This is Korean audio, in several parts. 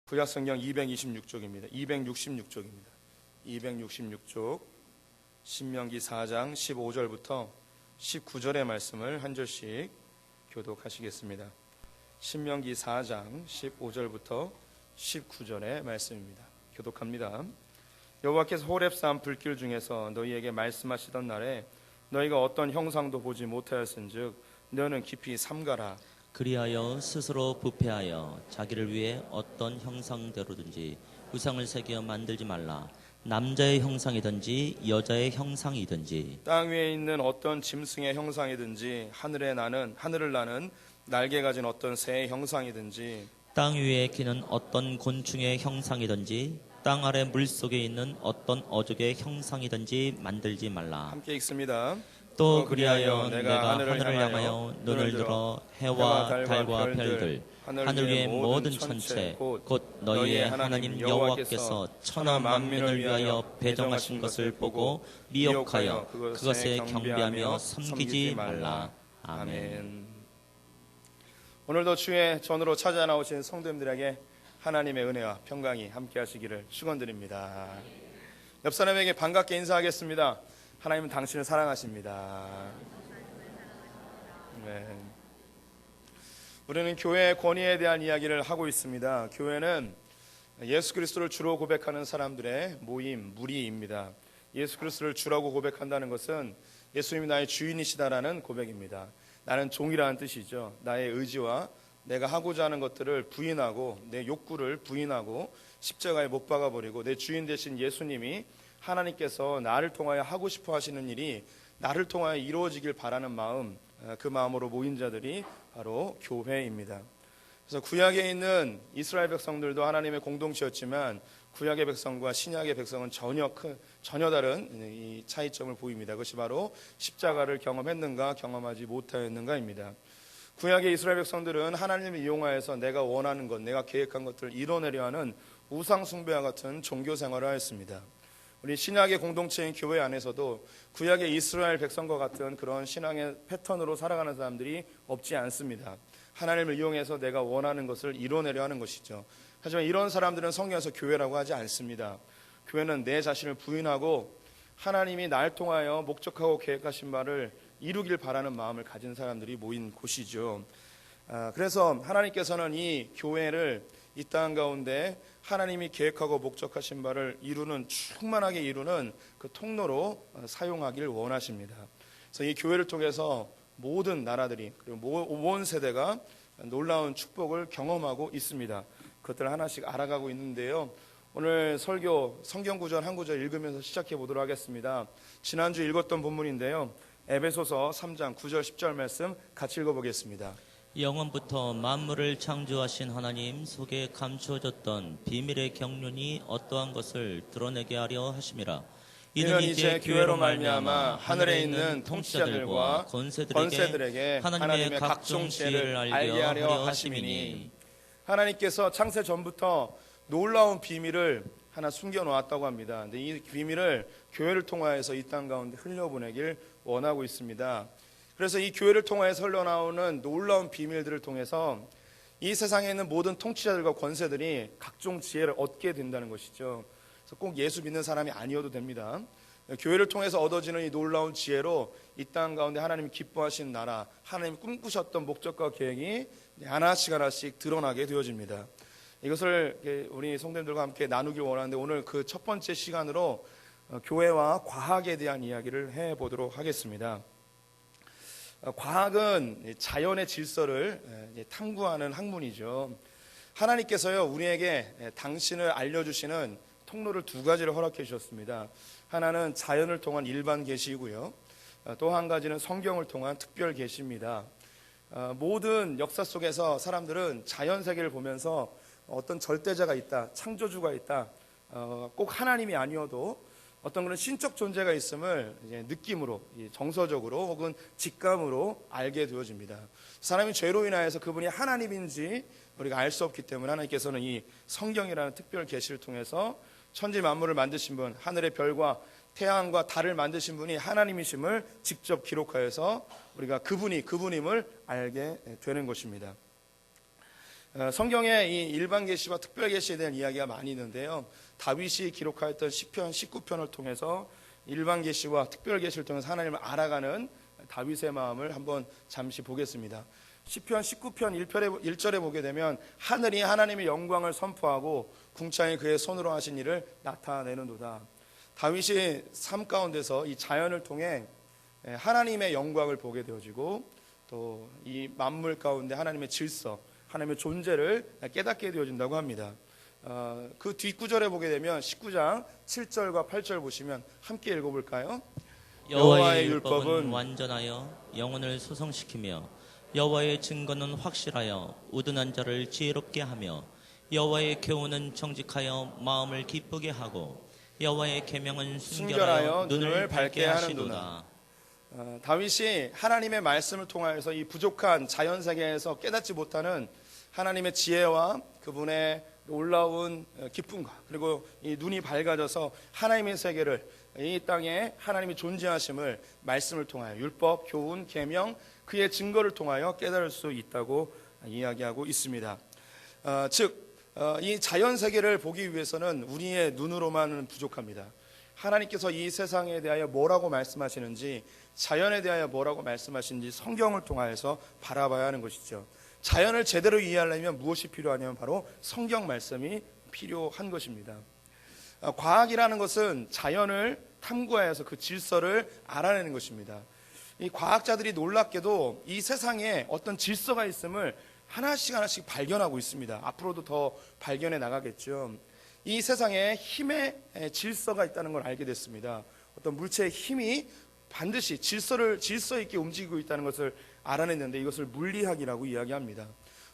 구약성경 226쪽입니다. 266쪽입니다. 266쪽 신명기 4장 15절부터 19절의 말씀을 한 절씩 교독하시겠습니다. 신명기 4장 15절부터 19절의 말씀입니다. 교독합니다. 여호와께서 호렙산 불길 중에서 너희에게 말씀하시던 날에 너희가 어떤 형상도 보지 못하였은즉 너는 깊이 삼가라. 그리하여 스스로 부패하여 자기를 위해 어떤 형상대로든지 우상을 새겨 만들지 말라. 남자의 형상이든지 여자의 형상이든지 땅 위에 있는 어떤 짐승의 형상이든지 하늘을 나는 날개 가진 어떤 새의 형상이든지 땅 위에 기는 어떤 곤충의 형상이든지 땅 아래 물속에 있는 어떤 어족의 형상이든지 만들지 말라. 함께 읽습니다. 또 그리하여 내가 하늘을 향하여 눈을 들어 해와 달과 별들 하늘 위의 모든 천체 곧 너희의 하나님 여호와께서 천하 만민을 위하여 배정하신 것을 보고 미혹하여 그것에 경배하며 섬기지 말라. 아멘. 오늘도 주의 전으로 찾아 나오신 성도님들에게 하나님의 은혜와 평강이 함께 하시기를 축원드립니다. 옆 사람에게 반갑게 인사하겠습니다. 하나님은 당신을 사랑하십니다. 네. 우리는 교회의 권위에 대한 이야기를 하고 있습니다. 교회는 예수 그리스도를 주로 고백하는 사람들의 모임, 무리입니다. 예수 그리스도를 주라고 고백한다는 것은 예수님이 나의 주인이시다라는 고백입니다. 나는 종이라는 뜻이죠. 나의 의지와 내가 하고자 하는 것들을 부인하고 내 욕구를 부인하고 십자가에 못 박아버리고 내 주인 되신 예수님이 하나님께서 나를 통하여 하고 싶어 하시는 일이 나를 통하여 이루어지길 바라는 마음, 그 마음으로 모인 자들이 바로 교회입니다. 그래서 구약에 있는 이스라엘 백성들도 하나님의 공동체였지만 구약의 백성과 신약의 백성은 전혀 다른 이 차이점을 보입니다. 그것이 바로 십자가를 경험했는가 경험하지 못하였는가입니다. 구약의 이스라엘 백성들은 하나님을 이용하여서 내가 원하는 것, 내가 계획한 것들을 이뤄내려 하는 우상 숭배와 같은 종교 생활을 하였습니다. 우리 신약의 공동체인 교회 안에서도 구약의 이스라엘 백성과 같은 그런 신앙의 패턴으로 살아가는 사람들이 없지 않습니다. 하나님을 이용해서 내가 원하는 것을 이뤄내려 하는 것이죠. 하지만 이런 사람들은 성경에서 교회라고 하지 않습니다. 교회는 내 자신을 부인하고 하나님이 날 통하여 목적하고 계획하신 바를 이루길 바라는 마음을 가진 사람들이 모인 곳이죠. 그래서 하나님께서는 이 교회를 이 땅 가운데 하나님이 계획하고 목적하신 바를 충만하게 이루는 그 통로로 사용하길 원하십니다. 그래서 이 교회를 통해서 모든 나라들이 그리고 온 세대가 놀라운 축복을 경험하고 있습니다. 그것들을 하나씩 알아가고 있는데요. 오늘 설교 성경 구절 한 구절 읽으면서 시작해 보도록 하겠습니다. 지난주 읽었던 본문인데요. 에베소서 3장 9절 10절 말씀 같이 읽어보겠습니다. 영원부터 만물을 창조하신 하나님 속에 감추어졌던 비밀의 경륜이 어떠한 것을 드러내게 하려 하심이라. 이는 이제 교회로 말미암아 하늘에 있는 통치자들과 권세들에게 하나님의 각종 지혜를 알게 하려 하심이니. 하나님께서 창세 전부터 놀라운 비밀을 하나 숨겨놓았다고 합니다. 근데 이 비밀을 교회를 통하여서 이 땅 가운데 흘려보내길 원하고 있습니다. 그래서 이 교회를 통하여서 흘러나오는 놀라운 비밀들을 통해서 이 세상에 있는 모든 통치자들과 권세들이 각종 지혜를 얻게 된다는 것이죠. 그래서 꼭 예수 믿는 사람이 아니어도 됩니다. 교회를 통해서 얻어지는 이 놀라운 지혜로 이 땅 가운데 하나님이 기뻐하시는 나라, 하나님이 꿈꾸셨던 목적과 계획이 하나씩 드러나게 되어집니다. 이것을 우리 성도님들과 함께 나누길 원하는데 오늘 그 첫 번째 시간으로 교회와 과학에 대한 이야기를 해보도록 하겠습니다. 과학은 자연의 질서를 탐구하는 학문이죠. 하나님께서요 우리에게 당신을 알려주시는 통로를 두 가지를 허락해 주셨습니다. 하나는 자연을 통한 일반 계시이고요. 또 한 가지는 성경을 통한 특별 계시입니다. 모든 역사 속에서 사람들은 자연 세계를 보면서 어떤 절대자가 있다, 창조주가 있다, 꼭 하나님이 아니어도 어떤 그런 신적 존재가 있음을 이제 느낌으로, 정서적으로 혹은 직감으로 알게 되어집니다. 사람이 죄로 인하여서 그분이 하나님인지 우리가 알 수 없기 때문에 하나님께서는 이 성경이라는 특별 계시를 통해서 천지 만물을 만드신 분, 하늘의 별과 태양과 달을 만드신 분이 하나님이심을 직접 기록하여서 우리가 그분임을 알게 되는 것입니다. 성경에 이 일반 계시와 특별 계시에 대한 이야기가 많이 있는데요. 다윗이 기록하였던 시편 19편을 통해서 일반 계시와 특별 계시를 통해서 하나님을 알아가는 다윗의 마음을 한번 잠시 보겠습니다. 시편 19편 1절에 보게 되면 하늘이 하나님의 영광을 선포하고 궁창이 그의 손으로 하신 일을 나타내는도다. 다윗이 삶 가운데서 이 자연을 통해 하나님의 영광을 보게 되어지고 또 이 만물 가운데 하나님의 질서, 하나님의 존재를 깨닫게 되어진다고 합니다. 그 뒷구절에 보게 되면 19장 7절과 8절 보시면 함께 읽어볼까요? 여호와의 율법은 완전하여 영혼을 소성시키며 여호와의 증거는 확실하여 우둔한 자를 지혜롭게 하며 여호와의 교훈은 정직하여 마음을 기쁘게 하고 여호와의 계명은 순결하여 눈을 밝게 하시도다. 다윗이 하나님의 말씀을 통하여서 이 부족한 자연 세계에서 깨닫지 못하는 하나님의 지혜와 그분의 놀라운 기쁨과 그리고 이 눈이 밝아져서 하나님의 세계를 이 땅에 하나님이 존재하심을 말씀을 통하여 율법, 교훈, 계명 그의 증거를 통하여 깨달을 수 있다고 이야기하고 있습니다. 이 자연 세계를 보기 위해서는 우리의 눈으로만은 부족합니다. 하나님께서 이 세상에 대하여 뭐라고 말씀하시는지, 자연에 대하여 뭐라고 말씀하시는지 성경을 통하여서 바라봐야 하는 것이죠. 자연을 제대로 이해하려면 무엇이 필요하냐면 바로 성경 말씀이 필요한 것입니다. 과학이라는 것은 자연을 탐구하여서 그 질서를 알아내는 것입니다. 이 과학자들이 놀랍게도 이 세상에 어떤 질서가 있음을 하나씩 발견하고 있습니다. 앞으로도 더 발견해 나가겠죠. 이 세상에 힘의 질서가 있다는 걸 알게 됐습니다. 어떤 물체의 힘이 반드시 질서 있게 움직이고 있다는 것을 알아냈는데 이것을 물리학이라고 이야기합니다.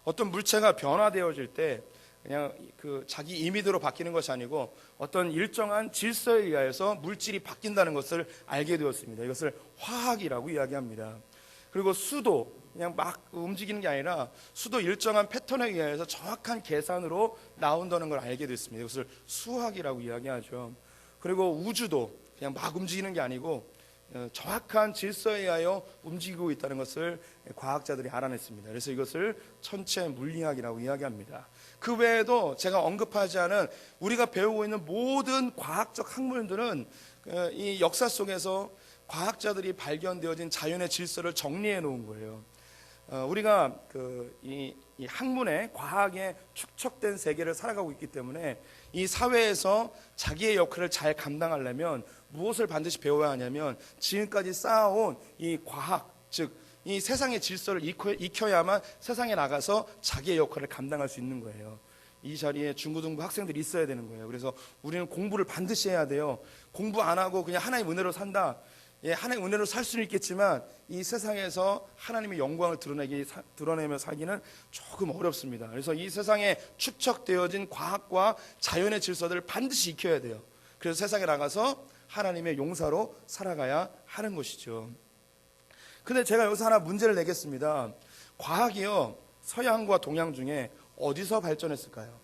어떤 물체가 변화되어질 때 그냥 그 자기 임의대로 바뀌는 것이 아니고 어떤 일정한 질서에 의하여서 물질이 바뀐다는 것을 알게 되었습니다. 이것을 화학이라고 이야기합니다. 그리고 수도 그냥 막 움직이는 게 아니라 수도 일정한 패턴에 의해서 정확한 계산으로 나온다는 걸 알게 됐습니다. 이것을 수학이라고 이야기하죠. 그리고 우주도 그냥 막 움직이는 게 아니고 정확한 질서에 의하여 움직이고 있다는 것을 과학자들이 알아냈습니다. 그래서 이것을 천체 물리학이라고 이야기합니다. 그 외에도 제가 언급하지 않은 우리가 배우고 있는 모든 과학적 학문들은 이 역사 속에서 과학자들이 발견되어진 자연의 질서를 정리해 놓은 거예요. 우리가 이 학문에 과학에 축적된 세계를 살아가고 있기 때문에 이 사회에서 자기의 역할을 잘 감당하려면 무엇을 반드시 배워야 하냐면 지금까지 쌓아온 이 과학, 즉 이 세상의 질서를 익혀야만 세상에 나가서 자기의 역할을 감당할 수 있는 거예요. 이 자리에 중고등부 학생들이 있어야 되는 거예요. 그래서 우리는 공부를 반드시 해야 돼요. 공부 안 하고 그냥 하나님의 은혜로 산다. 하나님의 은혜로 살 수는 있겠지만 이 세상에서 하나님의 영광을 드러내며 살기는 조금 어렵습니다. 그래서 이 세상에 축적되어진 과학과 자연의 질서들을 반드시 익혀야 돼요. 그래서 세상에 나가서 하나님의 용사로 살아가야 하는 것이죠. 근데 제가 여기서 하나 문제를 내겠습니다. 과학이요, 서양과 동양 중에 어디서 발전했을까요?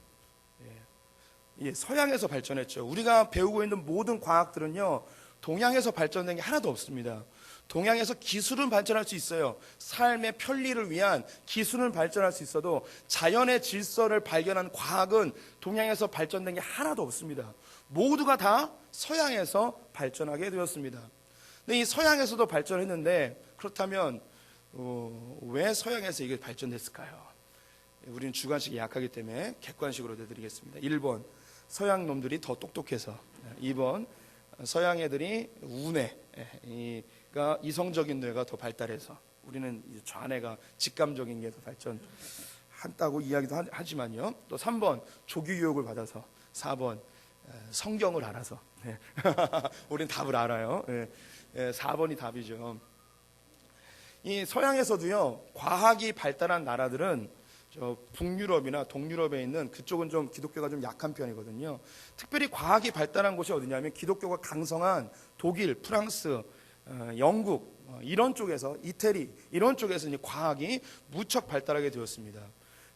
서양에서 발전했죠. 우리가 배우고 있는 모든 과학들은요, 동양에서 발전된 게 하나도 없습니다. 동양에서 기술은 발전할 수 있어요. 삶의 편리를 위한 기술은 발전할 수 있어도 자연의 질서를 발견한 과학은 동양에서 발전된 게 하나도 없습니다. 모두가 다 서양에서 발전하게 되었습니다. 근데 이 서양에서도 발전했는데 그렇다면 왜 서양에서 이게 발전됐을까요? 우리는 주관식이 약하기 때문에 객관식으로 내드리겠습니다. 1번, 서양 놈들이 더 똑똑해서. 2번, 서양 애들이 우뇌가 이성적인 뇌가 더 발달해서. 우리는 좌뇌가 직감적인 게 더 발전한다고 이야기도 하지만요. 또 3번, 조기 교육을 받아서. 4번, 성경을 알아서. 우리는 답을 알아요. 4번이 답이죠. 이 서양에서도요, 과학이 발달한 나라들은 북유럽이나 동유럽에 있는 그쪽은 좀 기독교가 좀 약한 편이거든요. 특별히 과학이 발달한 곳이 어디냐면 기독교가 강성한 독일, 프랑스, 영국 이런 쪽에서, 이태리 이런 쪽에서 이제 과학이 무척 발달하게 되었습니다.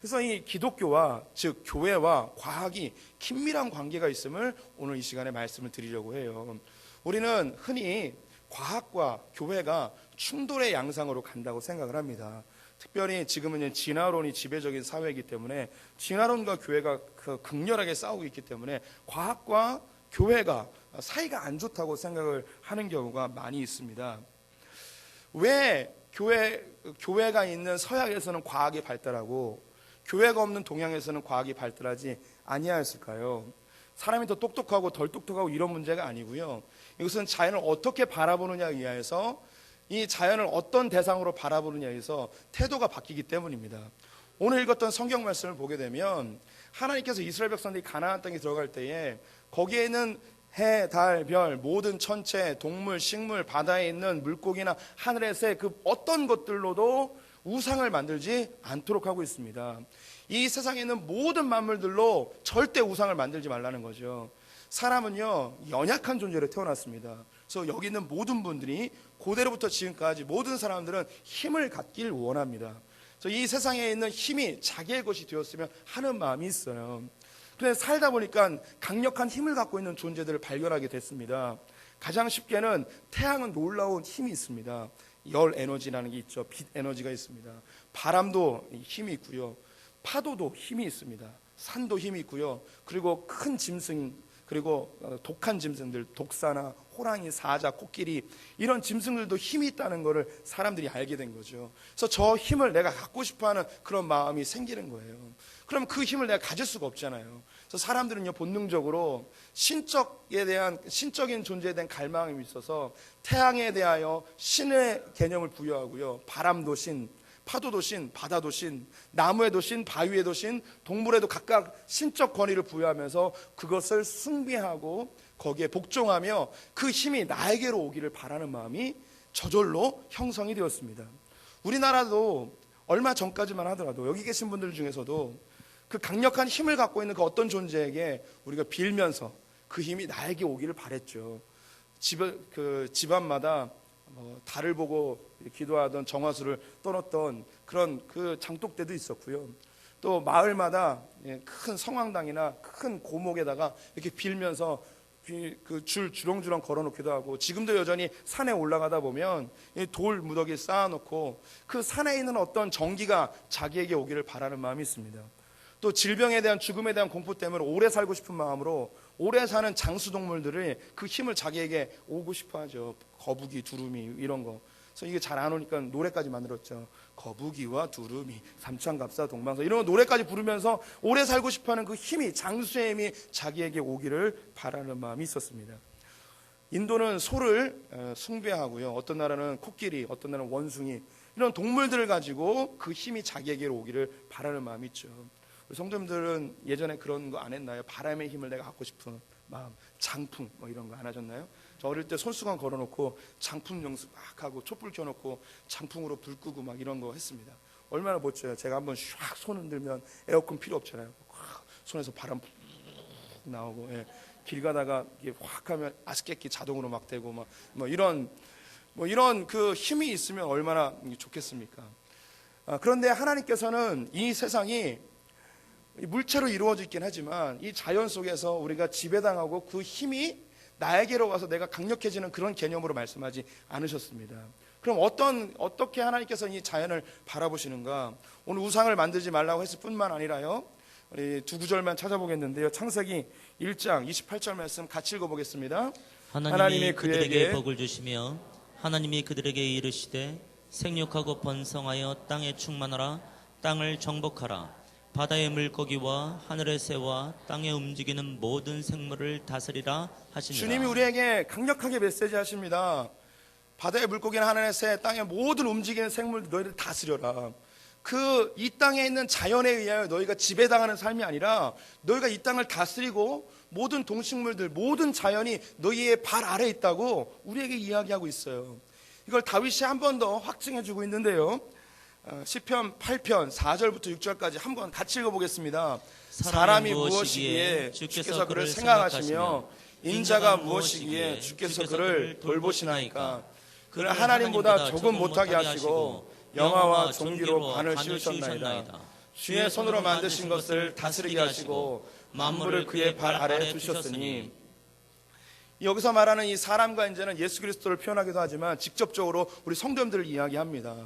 그래서 이 기독교와, 즉 교회와 과학이 긴밀한 관계가 있음을 오늘 이 시간에 말씀을 드리려고 해요. 우리는 흔히 과학과 교회가 충돌의 양상으로 간다고 생각을 합니다. 특별히 지금은 진화론이 지배적인 사회이기 때문에 진화론과 교회가 극렬하게 싸우고 있기 때문에 과학과 교회가 사이가 안 좋다고 생각을 하는 경우가 많이 있습니다. 왜 교회가 있는 서양에서는 과학이 발달하고 교회가 없는 동양에서는 과학이 발달하지 아니하였을까요? 사람이 더 똑똑하고 덜 똑똑하고 이런 문제가 아니고요. 이것은 자연을 어떻게 바라보느냐에 의해서, 이 자연을 어떤 대상으로 바라보느냐에 의해서 태도가 바뀌기 때문입니다. 오늘 읽었던 성경 말씀을 보게 되면 하나님께서 이스라엘 백성들이 가나안 땅에 들어갈 때에 거기에 있는 해, 달, 별, 모든 천체, 동물, 식물, 바다에 있는 물고기나 하늘의 새 그 어떤 것들로도 우상을 만들지 않도록 하고 있습니다. 이 세상에 있는 모든 만물들로 절대 우상을 만들지 말라는 거죠. 사람은요, 연약한 존재로 태어났습니다. 그래서 여기 있는 모든 분들이 고대로부터 지금까지 모든 사람들은 힘을 갖길 원합니다. 그래서 이 세상에 있는 힘이 자기의 것이 되었으면 하는 마음이 있어요. 그런데 살다 보니까 강력한 힘을 갖고 있는 존재들을 발견하게 됐습니다. 가장 쉽게는 태양은 놀라운 힘이 있습니다. 열 에너지라는 게 있죠. 빛 에너지가 있습니다. 바람도 힘이 있고요. 파도도 힘이 있습니다. 산도 힘이 있고요. 그리고 큰 짐승, 그리고 독한 짐승들, 독사나 호랑이, 사자, 코끼리 이런 짐승들도 힘이 있다는 것을 사람들이 알게 된 거죠. 그래서 저 힘을 내가 갖고 싶어하는 그런 마음이 생기는 거예요. 그럼 그 힘을 내가 가질 수가 없잖아요. 그래서 사람들은요, 본능적으로 신적인 존재에 대한 갈망이 있어서 태양에 대하여 신의 개념을 부여하고요. 바람도 신, 파도도 신, 바다도 신, 나무에도 신, 바위에도 신, 동물에도 각각 신적 권위를 부여하면서 그것을 숭배하고 거기에 복종하며 그 힘이 나에게로 오기를 바라는 마음이 저절로 형성이 되었습니다. 우리나라도 얼마 전까지만 하더라도 여기 계신 분들 중에서도 그 강력한 힘을 갖고 있는 그 어떤 존재에게 우리가 빌면서 그 힘이 나에게 오기를 바랬죠. 집안마다 달을 보고 기도하던 정화수를 떠났던 그런 그 장독대도 있었고요. 또 마을마다 큰 성황당이나 큰 고목에다가 이렇게 빌면서 그 주렁주렁 걸어놓기도 하고, 지금도 여전히 산에 올라가다 보면 돌 무더기 쌓아놓고 그 산에 있는 어떤 정기가 자기에게 오기를 바라는 마음이 있습니다. 또 질병에 대한, 죽음에 대한 공포 때문에 오래 살고 싶은 마음으로 오래 사는 장수동물들이 그 힘을 자기에게 오고 싶어 하죠. 거북이, 두루미 이런 거. 그래서 이게 잘 안 오니까 노래까지 만들었죠. 거북이와 두루미, 삼천갑사, 동방서 이런 노래까지 부르면서 오래 살고 싶어하는 그 힘이, 장수의 힘이 자기에게 오기를 바라는 마음이 있었습니다. 인도는 소를 숭배하고요. 어떤 나라는 코끼리, 어떤 나라는 원숭이 이런 동물들을 가지고 그 힘이 자기에게 오기를 바라는 마음이 있죠. 성도님들은 예전에 그런 거 안 했나요? 바람의 힘을 내가 갖고 싶은 마음, 장풍 뭐 이런 거 안 하셨나요? 저 어릴 때 손수건 걸어놓고 장풍 연습 막 하고 촛불 켜놓고 장풍으로 불 끄고 막 이런 거 했습니다. 얼마나 멋져요. 제가 한번 샥 손 흔들면 에어컨 필요 없잖아요. 손에서 바람 푹 나오고, 예. 길 가다가 이게 확 하면 아스케키 자동으로 막 되고 뭐 이런 그 힘이 있으면 얼마나 좋겠습니까? 그런데 하나님께서는 이 세상이 물체로 이루어져 있긴 하지만 이 자연 속에서 우리가 지배당하고 그 힘이 나에게로 와서 내가 강력해지는 그런 개념으로 말씀하지 않으셨습니다. 그럼 어떻게 하나님께서 이 자연을 바라보시는가? 오늘 우상을 만들지 말라고 했을 뿐만 아니라요, 우리 두 구절만 찾아보겠는데요. 창세기 1장 28절 말씀 같이 읽어보겠습니다. 하나님이 그들에게 복을 주시며 하나님이 그들에게 이르시되 생육하고 번성하여 땅에 충만하라. 땅을 정복하라. 바다의 물고기와 하늘의 새와 땅에 움직이는 모든 생물을 다스리라 하시니라. 주님이 우리에게 강력하게 메시지 하십니다. 바다의 물고기나 하늘의 새, 땅의 모든 움직이는 생물 너희를 다스려라. 이 땅에 있는 자연에 의하여 너희가 지배당하는 삶이 아니라 너희가 이 땅을 다스리고 모든 동식물들, 모든 자연이 너희의 발 아래에 있다고 우리에게 이야기하고 있어요. 이걸 다윗이 한 번 더 확증해주고 있는데요. 시편 8편 4절부터 6절까지 한번 같이 읽어보겠습니다. 사람이 무엇이기에 주께서 그를 생각하시며 인자가 무엇이기에 주께서 그를 돌보시나이까. 그를 하나님보다 조금 못하게 하시고 영화와 종기로 관을 씌우셨나이다. 주의 손으로 만드신 것을 다스리게 하시고 만물을 그의 발 아래에 두셨으니. 여기서 말하는 이 사람과 인자는 예수 그리스도를 표현하기도 하지만 직접적으로 우리 성도님들을 이야기합니다.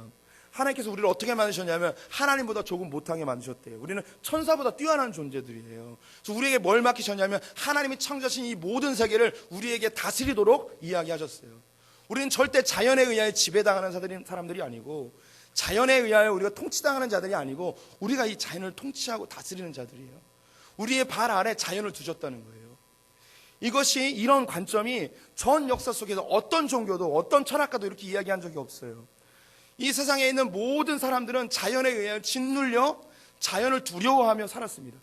하나님께서 우리를 어떻게 만드셨냐면 하나님보다 조금 못하게 만드셨대요. 우리는 천사보다 뛰어난 존재들이에요. 그래서 우리에게 뭘 맡기셨냐면 하나님이 창조하신 이 모든 세계를 우리에게 다스리도록 이야기하셨어요. 우리는 절대 자연에 의하여 지배당하는 사람들이 아니고, 자연에 의하여 우리가 통치당하는 자들이 아니고, 우리가 이 자연을 통치하고 다스리는 자들이에요. 우리의 발 아래 자연을 두셨다는 거예요. 이것이, 이런 관점이 전 역사 속에서 어떤 종교도 어떤 철학가도 이렇게 이야기한 적이 없어요. 이 세상에 있는 모든 사람들은 자연에 의하여 짓눌려 자연을 두려워하며 살았습니다.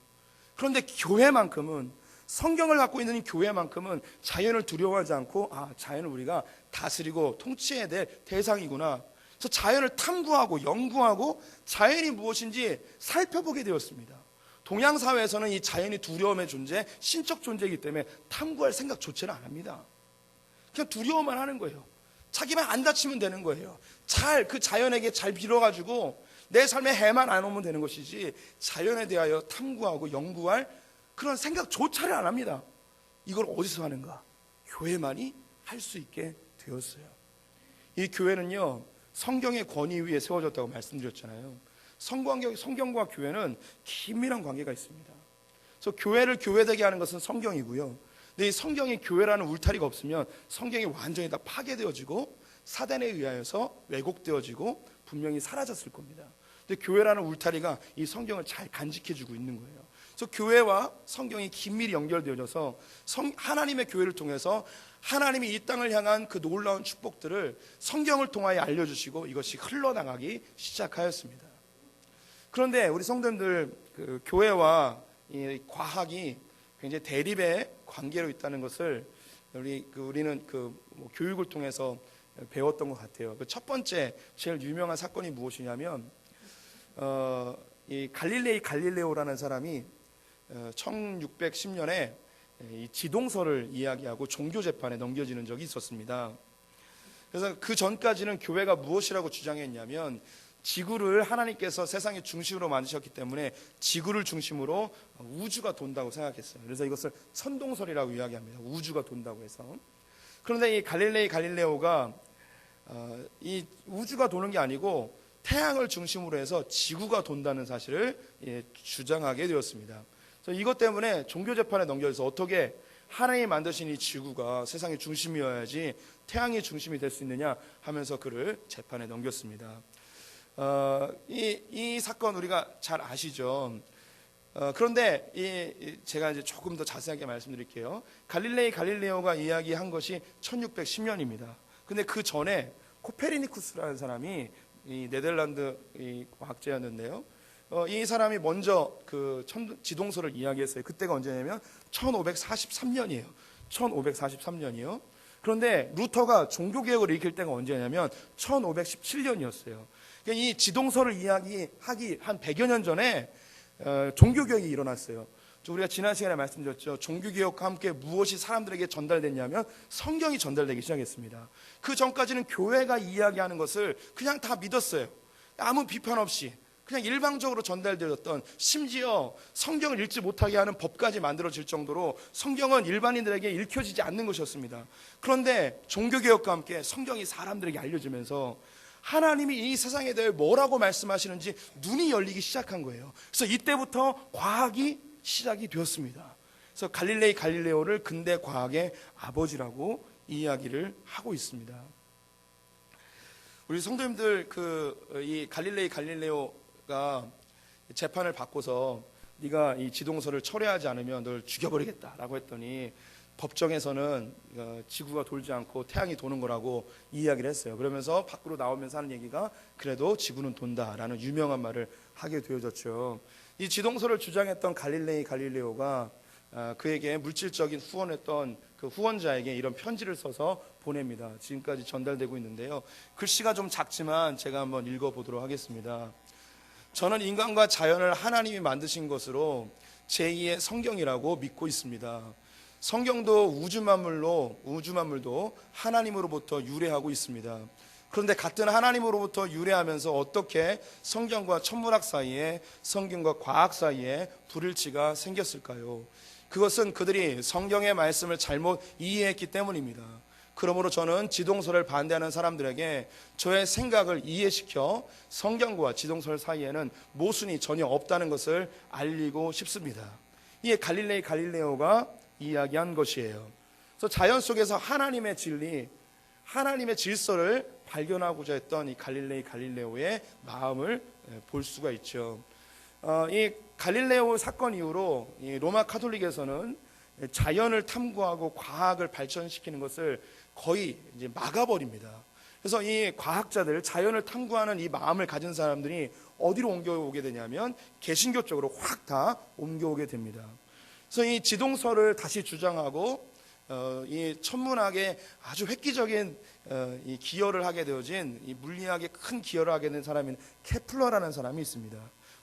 그런데 교회만큼은, 성경을 갖고 있는 이 교회만큼은 자연을 두려워하지 않고, 자연을 우리가 다스리고 통치해야 될 대상이구나. 그래서 자연을 탐구하고 연구하고 자연이 무엇인지 살펴보게 되었습니다. 동양 사회에서는 이 자연이 두려움의 존재, 신적 존재이기 때문에 탐구할 생각조차는 안 합니다. 그냥 두려워만 하는 거예요. 자기만 안 다치면 되는 거예요. 그 자연에게 잘 빌어가지고 내 삶에 해만 안 오면 되는 것이지, 자연에 대하여 탐구하고 연구할 그런 생각조차를 안 합니다. 이걸 어디서 하는가? 교회만이 할 수 있게 되었어요. 이 교회는요, 성경의 권위 위에 세워졌다고 말씀드렸잖아요. 성경과 교회는 긴밀한 관계가 있습니다. 그래서 교회를 교회되게 하는 것은 성경이고요. 근데 이 성경이 교회라는 울타리가 없으면 성경이 완전히 다 파괴되어지고 사단에 의하여서 왜곡되어지고 분명히 사라졌을 겁니다. 근데 교회라는 울타리가 이 성경을 잘 간직해주고 있는 거예요. 그래서 교회와 성경이 긴밀히 연결되어져서 하나님의 교회를 통해서 하나님이 이 땅을 향한 그 놀라운 축복들을 성경을 통하여 알려주시고 이것이 흘러나가기 시작하였습니다. 그런데 우리 성도님들, 그 교회와 이 과학이 굉장히 대립의 관계로 있다는 것을 우리는 교육을 통해서 배웠던 것 같아요. 그 첫 번째 제일 유명한 사건이 무엇이냐면, 이 갈릴레오라는 사람이 1610년에 이 지동설을 이야기하고 종교 재판에 넘겨지는 적이 있었습니다. 그래서 그 전까지는 교회가 무엇이라고 주장했냐면, 지구를 하나님께서 세상의 중심으로 만드셨기 때문에 지구를 중심으로 우주가 돈다고 생각했어요. 그래서 이것을 선동설이라고 이야기합니다. 우주가 돈다고 해서. 그런데 이 갈릴레오가 이 우주가 도는 게 아니고 태양을 중심으로 해서 지구가 돈다는 사실을 주장하게 되었습니다. 그래서 이것 때문에 종교 재판에 넘겨져서 어떻게 하나님이 만드신 이 지구가 세상의 중심이어야지 태양의 중심이 될 수 있느냐 하면서 그를 재판에 넘겼습니다. 이 사건 우리가 잘 아시죠? 그런데 제가 이제 조금 더 자세하게 말씀드릴게요. 갈릴레오가 이야기한 것이 1610년입니다. 근데 그 전에 코페르니쿠스라는 사람이 이 네덜란드 과학자였는데요. 이 사람이 먼저 그 지동설을 이야기했어요. 그때가 언제냐면 1543년이에요. 1543년이요. 그런데 루터가 종교개혁을 일으킬 때가 언제냐면 1517년이었어요. 이 지동설을 이야기하기 한 100여 년 전에 종교개혁이 일어났어요. 우리가 지난 시간에 말씀드렸죠. 종교개혁과 함께 무엇이 사람들에게 전달됐냐면 성경이 전달되기 시작했습니다. 그 전까지는 교회가 이야기하는 것을 그냥 다 믿었어요. 아무 비판 없이 그냥 일방적으로 전달되었던, 심지어 성경을 읽지 못하게 하는 법까지 만들어질 정도로 성경은 일반인들에게 읽혀지지 않는 것이었습니다. 그런데 종교개혁과 함께 성경이 사람들에게 알려지면서 하나님이 이 세상에 대해 뭐라고 말씀하시는지 눈이 열리기 시작한 거예요. 그래서 이때부터 과학이 시작이 되었습니다. 그래서 갈릴레오를 근대 과학의 아버지라고 이야기를 하고 있습니다. 우리 성도님들, 이 갈릴레오가 재판을 받고서 네가 이 지동설을 철회하지 않으면 널 죽여버리겠다라고 했더니 법정에서는 지구가 돌지 않고 태양이 도는 거라고 이야기를 했어요. 그러면서 밖으로 나오면서 하는 얘기가 그래도 지구는 돈다라는 유명한 말을 하게 되어졌죠. 이 지동설을 주장했던 갈릴레오가 그에게 물질적인 후원했던 그 후원자에게 이런 편지를 써서 보냅니다. 지금까지 전달되고 있는데요. 글씨가 좀 작지만 제가 한번 읽어보도록 하겠습니다. 저는 인간과 자연을 하나님이 만드신 것으로 제2의 성경이라고 믿고 있습니다. 성경도 우주 만물도 하나님으로부터 유래하고 있습니다. 그런데 같은 하나님으로부터 유래하면서 어떻게 성경과 천문학 사이에, 성경과 과학 사이에 불일치가 생겼을까요? 그것은 그들이 성경의 말씀을 잘못 이해했기 때문입니다. 그러므로 저는 지동설을 반대하는 사람들에게 저의 생각을 이해시켜 성경과 지동설 사이에는 모순이 전혀 없다는 것을 알리고 싶습니다. 이게 갈릴레오가 이야기한 것이에요. 그래서 자연 속에서 하나님의 진리, 하나님의 질서를 발견하고자 했던 이 갈릴레오의 마음을 볼 수가 있죠. 이 갈릴레오 사건 이후로 이 로마 카톨릭에서는 자연을 탐구하고 과학을 발전시키는 것을 거의 이제 막아버립니다. 그래서 이 과학자들, 자연을 탐구하는 이 마음을 가진 사람들이 어디로 옮겨오게 되냐면 개신교 쪽으로 확 다 옮겨오게 됩니다. 그래서 이 지동설을 다시 주장하고 이 천문학에 아주 획기적인 이 기여를 하게 되어진 이 물리학에 큰 기여를 하게 된 사람인 케플러라는 사람이 있습니다.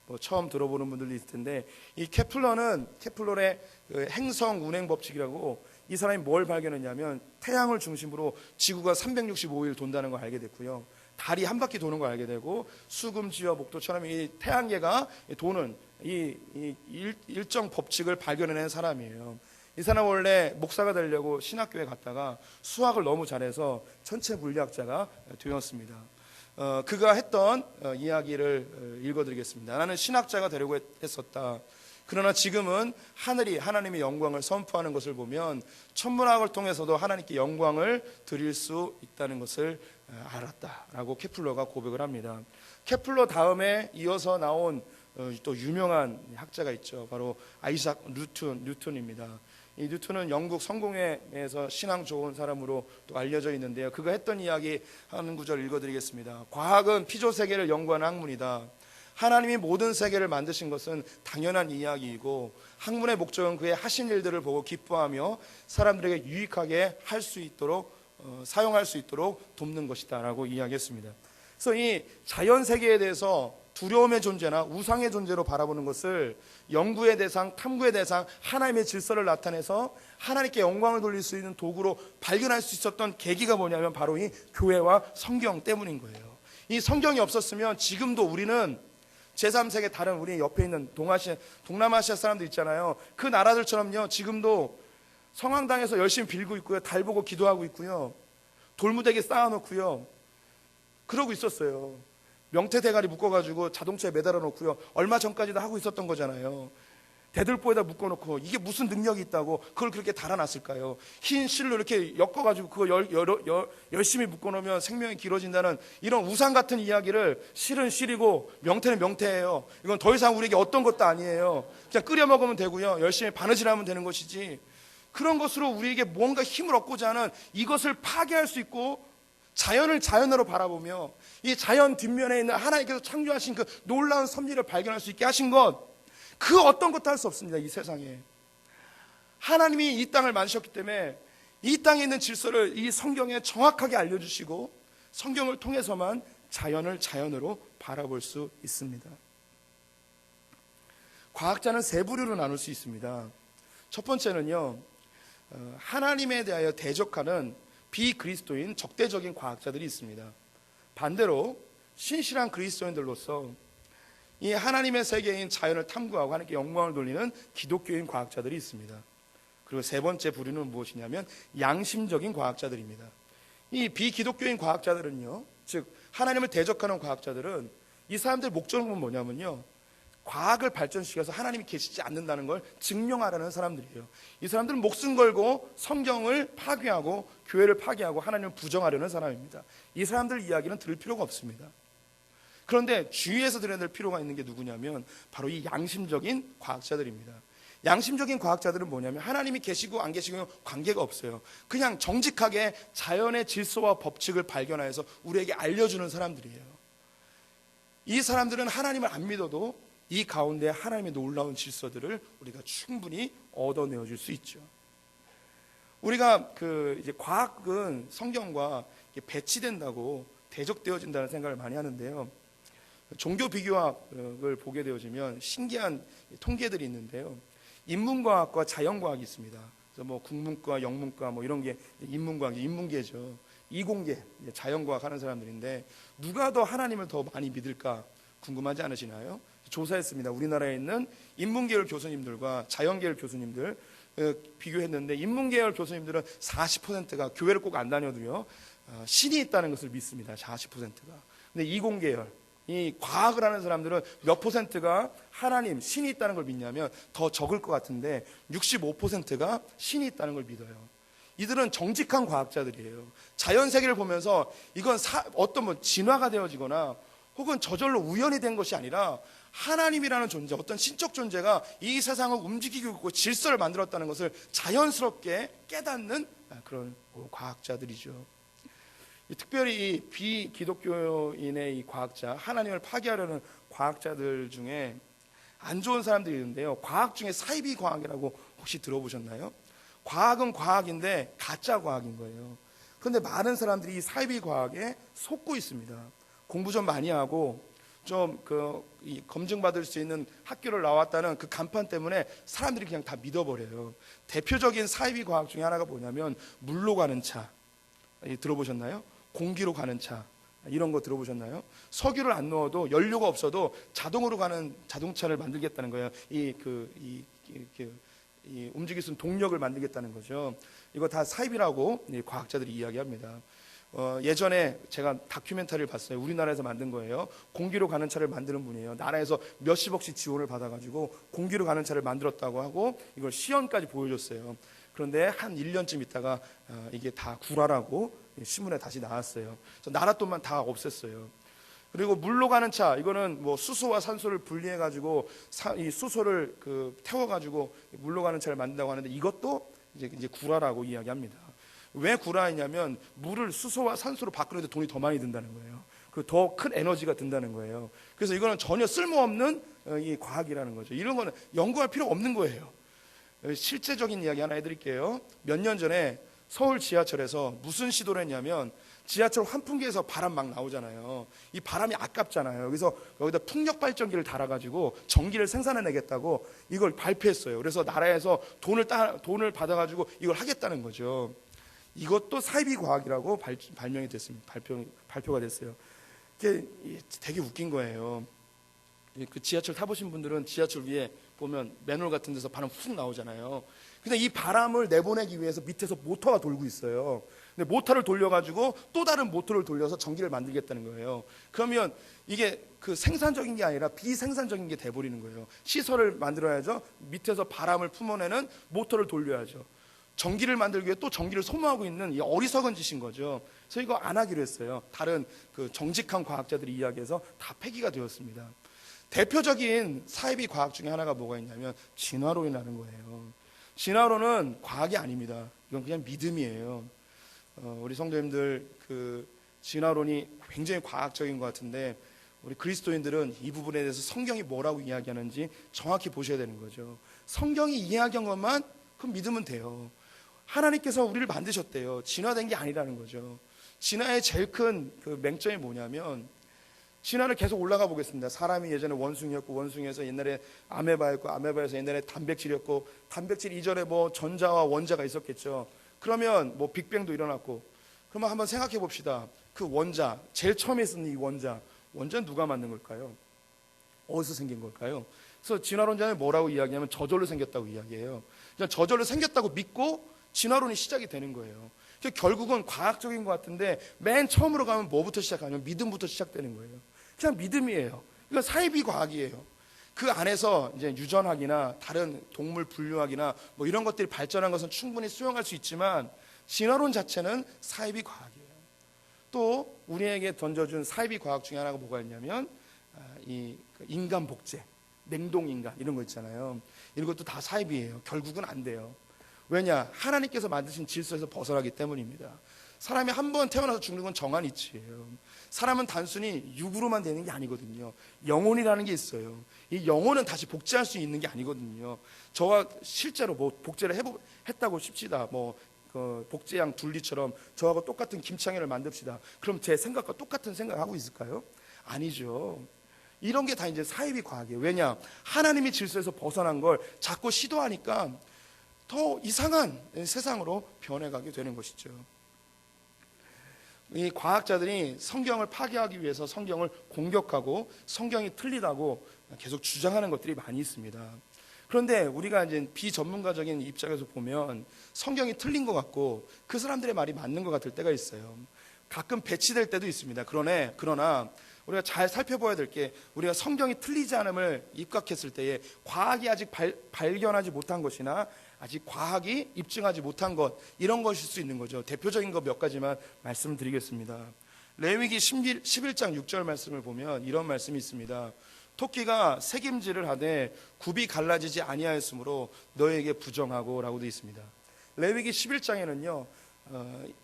뭐 처음 들어보는 분들도 있을 텐데, 이 케플러의 그 행성 운행 법칙이라고, 이 사람이 뭘 발견했냐면 태양을 중심으로 지구가 365일 돈다는 걸 알게 됐고요. 달이 한 바퀴 도는 걸 알게 되고, 수금지와 목도처럼 이 태양계가 도는 이 일정 법칙을 발견해낸 사람이에요. 이 사람 원래 목사가 되려고 신학교에 갔다가 수학을 너무 잘해서 천체 물리학자가 되었습니다. 그가 했던 이야기를 읽어드리겠습니다. 나는 신학자가 되려고 했었다. 그러나 지금은 하늘이 하나님의 영광을 선포하는 것을 보면 천문학을 통해서도 하나님께 영광을 드릴 수 있다는 것을 알았다라고 케플러가 고백을 합니다. 케플러 다음에 이어서 나온 또 유명한 학자가 있죠. 바로 아이작 뉴턴입니다. 이 뉴턴은 영국 성공회에서 신앙 좋은 사람으로 또 알려져 있는데요. 그가 했던 이야기 한 구절 읽어드리겠습니다. 과학은 피조 세계를 연구하는 학문이다. 하나님이 모든 세계를 만드신 것은 당연한 이야기이고, 학문의 목적은 그의 하신 일들을 보고 기뻐하며 사람들에게 유익하게 할 수 있도록 사용할 수 있도록 돕는 것이다 라고 이야기했습니다. 그래서 이 자연 세계에 대해서 두려움의 존재나 우상의 존재로 바라보는 것을 연구의 대상, 탐구의 대상, 하나님의 질서를 나타내서 하나님께 영광을 돌릴 수 있는 도구로 발견할 수 있었던 계기가 뭐냐면 바로 이 교회와 성경 때문인 거예요. 이 성경이 없었으면 지금도 우리는 제3세계 다른 우리 옆에 있는 동남아시아 사람들 있잖아요. 그 나라들처럼요, 지금도 성황당에서 열심히 빌고 있고요, 달 보고 기도하고 있고요, 돌무대기 쌓아놓고요, 그러고 있었어요. 명태 대가리 묶어가지고 자동차에 매달아 놓고요, 얼마 전까지도 하고 있었던 거잖아요. 대들보에다 묶어놓고 이게 무슨 능력이 있다고 그걸 그렇게 달아놨을까요? 흰 실로 이렇게 엮어가지고 그거 열심히 묶어놓으면 생명이 길어진다는 이런 우상 같은 이야기를, 실은 실이고 명태는 명태예요. 이건 더 이상 우리에게 어떤 것도 아니에요. 그냥 끓여 먹으면 되고요, 열심히 바느질하면 되는 것이지, 그런 것으로 우리에게 뭔가 힘을 얻고자 하는 이것을 파괴할 수 있고, 자연을 자연으로 바라보며 이 자연 뒷면에 있는 하나님께서 창조하신 그 놀라운 섭리를 발견할 수 있게 하신 것, 그 어떤 것도 할 수 없습니다. 이 세상에 하나님이 이 땅을 만드셨기 때문에 이 땅에 있는 질서를 이 성경에 정확하게 알려주시고, 성경을 통해서만 자연을 자연으로 바라볼 수 있습니다. 과학자는 세 부류로 나눌 수 있습니다. 첫 번째는요, 하나님에 대하여 대적하는 비그리스도인 적대적인 과학자들이 있습니다. 반대로 신실한 그리스도인들로서 이 하나님의 세계인 자연을 탐구하고 하나님께 영광을 돌리는 기독교인 과학자들이 있습니다. 그리고 세 번째 부류는 무엇이냐면 양심적인 과학자들입니다. 이 비기독교인 과학자들은요, 즉 하나님을 대적하는 과학자들은, 이 사람들의 목적은 뭐냐면요, 과학을 발전시켜서 하나님이 계시지 않는다는 걸 증명하라는 사람들이에요. 이 사람들은 목숨 걸고 성경을 파괴하고 교회를 파괴하고 하나님을 부정하려는 사람입니다. 이 사람들 이야기는 들을 필요가 없습니다. 그런데 주위에서 들어야 될 필요가 있는 게 누구냐면 바로 이 양심적인 과학자들입니다. 양심적인 과학자들은 뭐냐면 하나님이 계시고 안 계시고 관계가 없어요. 그냥 정직하게 자연의 질서와 법칙을 발견해서 우리에게 알려주는 사람들이에요. 이 사람들은 하나님을 안 믿어도 이 가운데 하나님의 놀라운 질서들을 우리가 충분히 얻어내어줄 수 있죠. 우리가 이제 과학은 성경과 배치된다고 대적되어진다는 생각을 많이 하는데요. 종교 비교학을 보게 되어지면 신기한 통계들이 있는데요. 인문과학과 자연과학이 있습니다. 그래서 뭐 국문과, 영문과 뭐 이런 게 인문과학, 인문계죠. 이공계, 자연과학 하는 사람들인데 누가 더 하나님을 더 많이 믿을까 궁금하지 않으시나요? 조사했습니다. 우리나라에 있는 인문계열 교수님들과 자연계열 교수님들 비교했는데 인문계열 교수님들은 40%가 교회를 꼭 안 다녀도요 신이 있다는 것을 믿습니다. 40%가. 근데 이공계열 이 과학을 하는 사람들은 몇 %가 하나님, 신이 있다는 걸 믿냐면 더 적을 것 같은데 65%가 신이 있다는 걸 믿어요. 이들은 정직한 과학자들이에요. 자연 세계를 보면서 이건 어떤 뭐 진화가 되어지거나 혹은 저절로 우연이 된 것이 아니라 하나님이라는 존재, 어떤 신적 존재가 이 세상을 움직이고 있고 질서를 만들었다는 것을 자연스럽게 깨닫는 그런 과학자들이죠. 특별히 이 비기독교인의 이 과학자, 하나님을 파괴하려는 과학자들 중에 안 좋은 사람들이 있는데요. 과학 중에 사이비 과학이라고 혹시 들어보셨나요? 과학은 과학인데 가짜 과학인 거예요. 그런데 많은 사람들이 이 사이비 과학에 속고 있습니다. 공부 좀 많이 하고 좀 검증받을 수 있는 학교를 나왔다는 그 간판 때문에 사람들이 그냥 다 믿어버려요. 대표적인 사이비 과학 중에 하나가 뭐냐면 물로 가는 차 들어보셨나요? 공기로 가는 차 이런 거 들어보셨나요? 석유를 안 넣어도 연료가 없어도 자동으로 가는 자동차를 만들겠다는 거예요. 이 움직일 수 있는 동력을 만들겠다는 거죠. 이거 다 사이비라고 과학자들이 이야기합니다. 예전에 제가 다큐멘터리를 봤어요. 우리나라에서 만든 거예요. 공기로 가는 차를 만드는 분이에요. 나라에서 몇십억씩 지원을 받아가지고 공기로 가는 차를 만들었다고 하고 이걸 시연까지 보여줬어요. 그런데 한 1년쯤 있다가 이게 다 구라라고 신문에 다시 나왔어요. 그래서 나라 돈만 다 없앴어요. 그리고 물로 가는 차, 이거는 뭐 수소와 산소를 분리해가지고 이 수소를 태워가지고 물로 가는 차를 만든다고 하는데 이것도 이제 구라라고 이야기합니다. 왜 구라이냐면 물을 수소와 산소로 바꾸는데 돈이 더 많이 든다는 거예요. 그리고 더 큰 에너지가 든다는 거예요. 그래서 이거는 전혀 쓸모없는 이 과학이라는 거죠. 이런 거는 연구할 필요 없는 거예요. 실제적인 이야기 하나 해드릴게요. 몇 년 전에 서울 지하철에서 무슨 시도를 했냐면 지하철 환풍기에서 바람 막 나오잖아요. 이 바람이 아깝잖아요. 그래서 여기다 풍력 발전기를 달아가지고 전기를 생산해내겠다고 이걸 발표했어요. 그래서 나라에서 돈을 받아가지고 이걸 하겠다는 거죠. 이것도 사이비 과학이라고 발명이 됐습니다. 발표가 됐어요. 이게 되게 웃긴 거예요. 그 지하철 타보신 분들은 지하철 위에 보면 맨홀 같은 데서 바람 훅 나오잖아요. 근데 이 바람을 내보내기 위해서 밑에서 모터가 돌고 있어요. 근데 모터를 돌려가지고 또 다른 모터를 돌려서 전기를 만들겠다는 거예요. 그러면 이게 생산적인 게 아니라 비생산적인 게 돼버리는 거예요. 시설을 만들어야죠. 밑에서 바람을 품어내는 모터를 돌려야죠. 전기를 만들기 위해 또 전기를 소모하고 있는 이 어리석은 짓인 거죠. 그래서 이거 안 하기로 했어요. 다른 정직한 과학자들이 이야기해서 다 폐기가 되었습니다. 대표적인 사이비 과학 중에 하나가 뭐가 있냐면 진화론이라는 거예요. 진화론은 과학이 아닙니다. 이건 그냥 믿음이에요. 우리 성도님들 진화론이 굉장히 과학적인 것 같은데 우리 그리스도인들은 이 부분에 대해서 성경이 뭐라고 이야기하는지 정확히 보셔야 되는 거죠. 성경이 이야기한 것만 그럼 믿으면 돼요. 하나님께서 우리를 만드셨대요. 진화된 게 아니라는 거죠. 진화의 제일 큰 맹점이 뭐냐면 진화를 계속 올라가 보겠습니다. 사람이 예전에 원숭이였고 원숭이에서 옛날에 아메바였고 아메바에서 옛날에 단백질이었고 단백질 이전에 뭐 전자와 원자가 있었겠죠. 그러면 뭐 빅뱅도 일어났고 그러면 한번 생각해 봅시다. 그 원자 제일 처음에 쓴 이 원자는 누가 만든 걸까요? 어디서 생긴 걸까요? 그래서 진화론자는 뭐라고 이야기하면 저절로 생겼다고 이야기해요. 그냥 저절로 생겼다고 믿고 진화론이 시작이 되는 거예요. 결국은 과학적인 것 같은데 맨 처음으로 가면 뭐부터 시작하냐면 믿음부터 시작되는 거예요. 그냥 믿음이에요. 이건 사이비 과학이에요. 그 안에서 이제 유전학이나 다른 동물 분류학이나 뭐 이런 것들이 발전한 것은 충분히 수용할 수 있지만 진화론 자체는 사이비 과학이에요. 또 우리에게 던져준 사이비 과학 중에 하나가 뭐가 있냐면 이 인간 복제, 냉동 인간 이런 거 있잖아요. 이런 것도 다 사이비예요. 결국은 안 돼요. 왜냐? 하나님께서 만드신 질서에서 벗어나기 때문입니다. 사람이 한 번 태어나서 죽는 건 정한 이치예요. 사람은 단순히 육으로만 되는 게 아니거든요. 영혼이라는 게 있어요. 이 영혼은 다시 복제할 수 있는 게 아니거든요. 저와 실제로 뭐 복제를 했다고 칩시다. 복제양 둘리처럼 저하고 똑같은 김창현을 만듭시다. 그럼 제 생각과 똑같은 생각하고 있을까요? 아니죠. 이런 게 다 이제 사이비 과학이에요. 왜냐? 하나님이 질서에서 벗어난 걸 자꾸 시도하니까 더 이상한 세상으로 변해가게 되는 것이죠. 이 과학자들이 성경을 파괴하기 위해서 성경을 공격하고 성경이 틀리다고 계속 주장하는 것들이 많이 있습니다. 그런데 우리가 이제 비전문가적인 입장에서 보면 성경이 틀린 것 같고 그 사람들의 말이 맞는 것 같을 때가 있어요. 가끔 배치될 때도 있습니다. 그러나 우리가 잘 살펴봐야 될 게, 우리가 성경이 틀리지 않음을 입각했을 때에 과학이 아직 발견하지 못한 것이나 아직 과학이 입증하지 못한 것, 이런 것일 수 있는 거죠. 대표적인 것 몇 가지만 말씀드리겠습니다. 레위기 11장 6절 말씀을 보면 이런 말씀이 있습니다. 토끼가 새김질을 하되 굽이 갈라지지 아니하였으므로 너에게 부정하고 라고 되어 있습니다. 레위기 11장에는요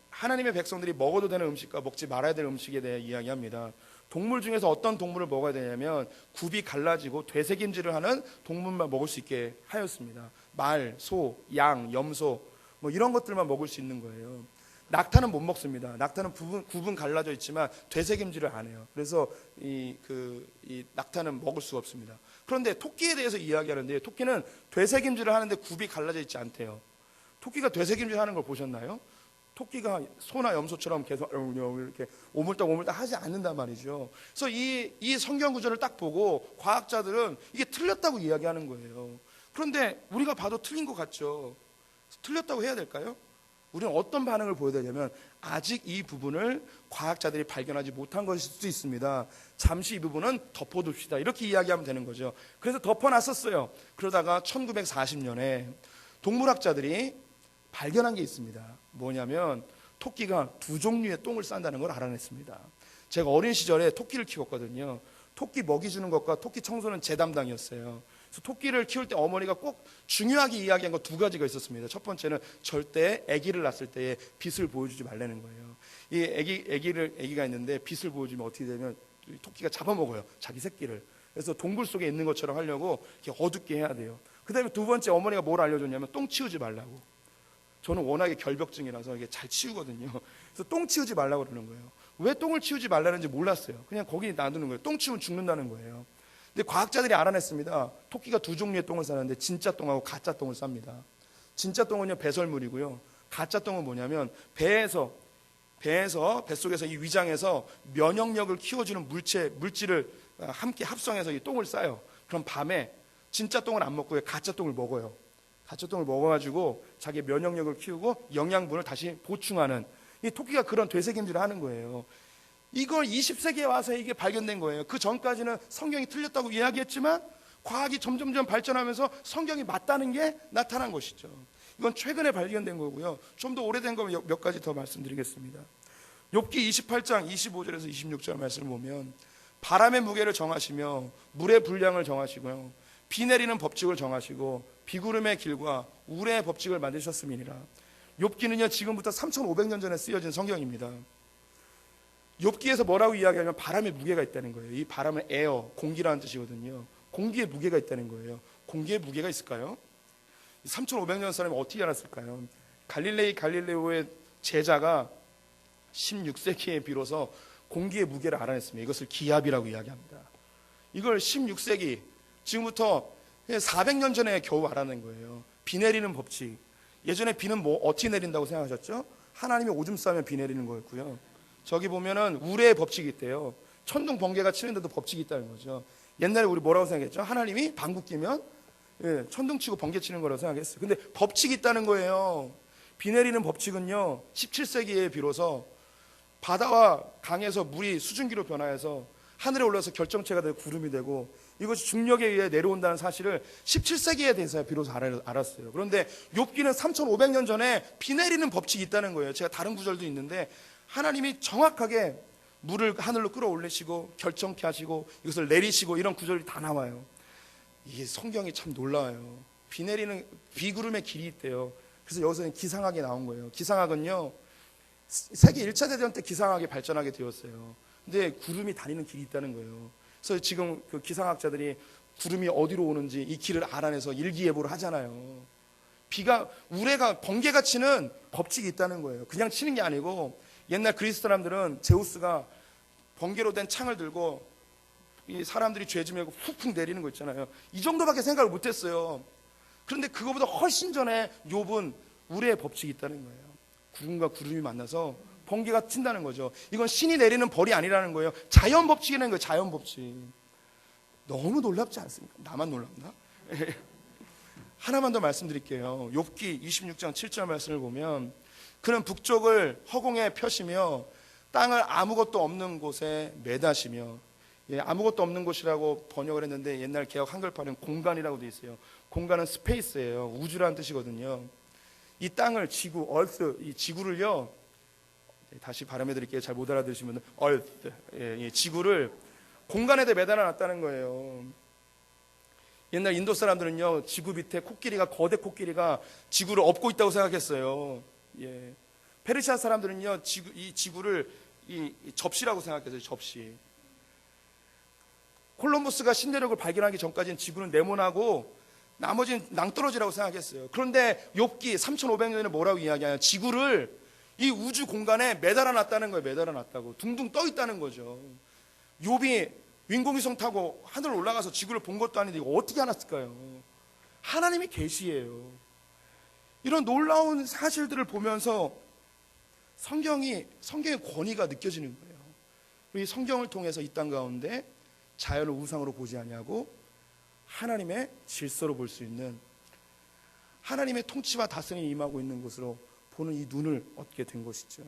하나님의 백성들이 먹어도 되는 음식과 먹지 말아야 될 음식에 대해 이야기합니다. 동물 중에서 어떤 동물을 먹어야 되냐면 굽이 갈라지고 되새김질을 하는 동물만 먹을 수 있게 하였습니다. 말, 소, 양, 염소 뭐 이런 것들만 먹을 수 있는 거예요. 낙타는 못 먹습니다. 낙타는 굽은 갈라져 있지만 되새김질을 안 해요. 그래서 이 낙타는 먹을 수가 없습니다. 그런데 토끼에 대해서 이야기하는데, 토끼는 되새김질을 하는데 굽이 갈라져 있지 않대요. 토끼가 되새김질 하는 걸 보셨나요? 토끼가 소나 염소처럼 계속 이렇게 오물딱 하지 않는단 말이죠. 그래서 이 성경 구절을 딱 보고 과학자들은 이게 틀렸다고 이야기하는 거예요. 그런데 우리가 봐도 틀린 것 같죠. 틀렸다고 해야 될까요? 우리는 어떤 반응을 보여야 되냐면, 아직 이 부분을 과학자들이 발견하지 못한 것일 수도 있습니다. 잠시 이 부분은 덮어둡시다, 이렇게 이야기하면 되는 거죠. 그래서 덮어놨었어요. 그러다가 1940년에 동물학자들이 발견한 게 있습니다. 뭐냐면 토끼가 두 종류의 똥을 싼다는 걸 알아냈습니다. 제가 어린 시절에 토끼를 키웠거든요. 토끼 먹이 주는 것과 토끼 청소는 제 담당이었어요. 그래서 토끼를 키울 때 어머니가 꼭 중요하게 이야기한 거 두 가지가 있었습니다. 첫 번째는 절대 아기를 낳았을 때에 빛을 보여주지 말라는 거예요. 이 아기가 있는데 빛을 보여주면 어떻게 되면 토끼가 잡아먹어요, 자기 새끼를. 그래서 동굴 속에 있는 것처럼 하려고 이렇게 어둡게 해야 돼요. 그 다음에 두 번째, 어머니가 뭘 알려줬냐면 똥 치우지 말라고. 저는 워낙에 결벽증이라서 이게 잘 치우거든요. 그래서 똥 치우지 말라고 그러는 거예요. 왜 똥을 치우지 말라는지 몰랐어요. 그냥 거기 놔두는 거예요. 똥 치우면 죽는다는 거예요. 근데 과학자들이 알아냈습니다. 토끼가 두 종류의 똥을 싸는데 진짜 똥하고 가짜 똥을 쌉니다. 진짜 똥은요 배설물이고요. 가짜 똥은 뭐냐면 배에서 뱃속에서 이 위장에서 면역력을 키워주는 물질을 함께 합성해서 이 똥을 싸요. 그럼 밤에 진짜 똥을 안 먹고 가짜 똥을 먹어요. 가짜 똥을 먹어가지고 자기 면역력을 키우고 영양분을 다시 보충하는, 이 토끼가 그런 되새김질을 하는 거예요. 이걸 20세기에 와서 이게 발견된 거예요. 그 전까지는 성경이 틀렸다고 이야기했지만 과학이 점점점 발전하면서 성경이 맞다는 게 나타난 것이죠. 이건 최근에 발견된 거고요. 좀 더 오래된 거 몇 가지 더 말씀드리겠습니다. 욥기 28장 25절에서 26절 말씀을 보면, 바람의 무게를 정하시며 물의 분량을 정하시고요, 비 내리는 법칙을 정하시고 비구름의 길과 우레의 법칙을 만드셨음이니라. 욥기는요 지금부터 3,500년 전에 쓰여진 성경입니다. 욥기에서 뭐라고 이야기하냐면 바람의 무게가 있다는 거예요. 이 바람은 에어, 공기라는 뜻이거든요. 공기에 무게가 있다는 거예요. 공기에 무게가 있을까요? 3,500년 사람이 어떻게 알았을까요? 갈릴레오의 제자가 16세기에 비로소 공기의 무게를 알아냈습니다. 이것을 기압이라고 이야기합니다. 이걸 16세기, 지금부터 400년 전에 겨우 알아낸 거예요. 비 내리는 법칙. 예전에 비는 뭐 어떻게 내린다고 생각하셨죠? 하나님이 오줌 싸면 비 내리는 거였고요. 저기 보면은 우레의 법칙이 있대요. 천둥 번개가 치는데도 법칙이 있다는 거죠. 옛날에 우리 뭐라고 생각했죠? 하나님이 방구 끼면 천둥 치고 번개 치는 거라고 생각했어요. 근데 법칙이 있다는 거예요. 비 내리는 법칙은요 17세기에 비로소 바다와 강에서 물이 수증기로 변화해서 하늘에 올라서 결정체가 되고 구름이 되고, 이것이 중력에 의해 내려온다는 사실을 17세기에 대해서 비로소 알았어요. 그런데 욥기는 3,500년 전에 비 내리는 법칙이 있다는 거예요. 제가 다른 구절도 있는데 하나님이 정확하게 물을 하늘로 끌어올리시고 결정케 하시고 이것을 내리시고, 이런 구절이 다 나와요. 이게 성경이 참 놀라워요. 비구름의 길이 있대요. 그래서 여기서 기상학이 나온 거예요. 기상학은요 세계 1차 대전 때 기상학이 발전하게 되었어요. 근데 구름이 다니는 길이 있다는 거예요. 그래서 지금 그 기상학자들이 구름이 어디로 오는지 이 길을 알아내서 일기예보를 하잖아요. 우레가 번개가 치는 법칙이 있다는 거예요. 그냥 치는 게 아니고, 옛날 그리스 사람들은 제우스가 번개로 된 창을 들고 이 사람들이 죄 지면 훅훅 내리는 거 있잖아요. 이 정도밖에 생각을 못했어요. 그런데 그거보다 훨씬 전에 욥은 우레의 법칙이 있다는 거예요. 구름과 구름이 만나서 번개가 친다는 거죠. 이건 신이 내리는 벌이 아니라는 거예요. 자연 법칙이라는 거예요. 자연 법칙. 너무 놀랍지 않습니까? 나만 놀랍나? 하나만 더 말씀드릴게요. 욥기 26장 7절 말씀을 보면 그는 북쪽을 허공에 펴시며 땅을 아무것도 없는 곳에 매다시며, 아무것도 없는 곳이라고 번역을 했는데 옛날 개역 한글판은 공간이라고 되어 있어요. 공간은 스페이스예요. 우주라는 뜻이거든요. 이 땅을, 지구, 얼스, 이 지구를요, 다시 발음해 드릴게요. 잘 못 알아들으시면 얼스, 지구를 공간에다 매달아 놨다는 거예요. 옛날 인도 사람들은요, 지구 밑에 코끼리가, 거대 코끼리가 지구를 엎고 있다고 생각했어요. 페르시아 사람들은요, 이 지구를 이 접시라고 생각했어요. 접시. 콜럼버스가 신대륙을 발견하기 전까지는 지구는 네모나고 나머지는 낭떠러지라고 생각했어요. 그런데 욥기 3500년에 뭐라고 이야기하냐? 지구를 이 우주 공간에 매달아 놨다는 거예요. 매달아 놨다고. 둥둥 떠 있다는 거죠. 욥이 인공위성 타고 하늘 올라가서 지구를 본 것도 아닌데 이거 어떻게 알았을까요? 하나님의 계시예요. 이런 놀라운 사실들을 보면서 성경의 권위가 느껴지는 거예요. 우리 성경을 통해서 이 땅 가운데 자연을 우상으로 보지 아니하고 하나님의 질서로 볼 수 있는, 하나님의 통치와 다스림이 임하고 있는 곳으로 보는 이 눈을 얻게 된 것이죠.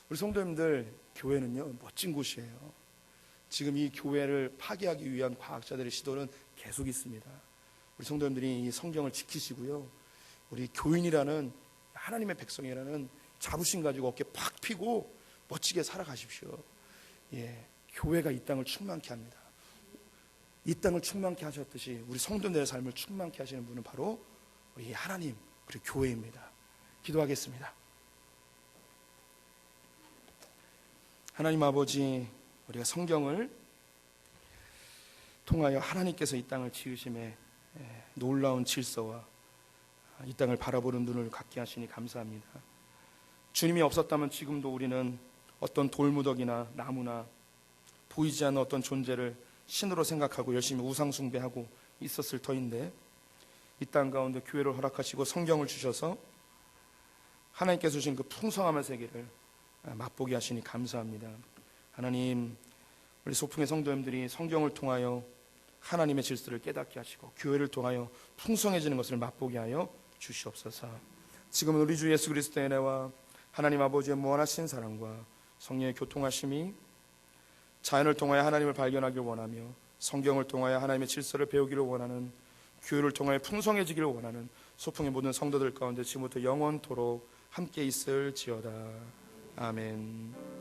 우리 성도님들, 교회는요, 멋진 곳이에요. 지금 이 교회를 파괴하기 위한 과학자들의 시도는 계속 있습니다. 우리 성도님들이 이 성경을 지키시고요, 우리 교인이라는, 하나님의 백성이라는 자부심 가지고 어깨 팍 펴고 멋지게 살아가십시오. 교회가 이 땅을 충만케 합니다. 이 땅을 충만케 하셨듯이 우리 성도들의 삶을 충만케 하시는 분은 바로 우리 하나님, 그리고 교회입니다. 기도하겠습니다. 하나님 아버지, 우리가 성경을 통하여 하나님께서 이 땅을 지으심에 놀라운 질서와 이 땅을 바라보는 눈을 갖게 하시니 감사합니다. 주님이 없었다면 지금도 우리는 어떤 돌무더기나 나무나 보이지 않는 어떤 존재를 신으로 생각하고 열심히 우상 숭배하고 있었을 터인데, 이 땅 가운데 교회를 허락하시고 성경을 주셔서 하나님께서 주신 그 풍성함의 세계를 맛보게 하시니 감사합니다. 하나님, 우리 소풍의 성도님들이 성경을 통하여 하나님의 질서를 깨닫게 하시고 교회를 통하여 풍성해지는 것을 맛보게 하여 주시옵소서. 지금은 우리 주 예수 그리스도의 은혜와 하나님 아버지의 무한하신 사랑과 성령의 교통하심이 자연을 통하여 하나님을 발견하기를 원하며 성경을 통하여 하나님의 질서를 배우기를 원하는, 교회를 통하여 풍성해지기를 원하는 소풍의 모든 성도들 가운데 지금부터 영원토록 함께 있을지어다. 아멘.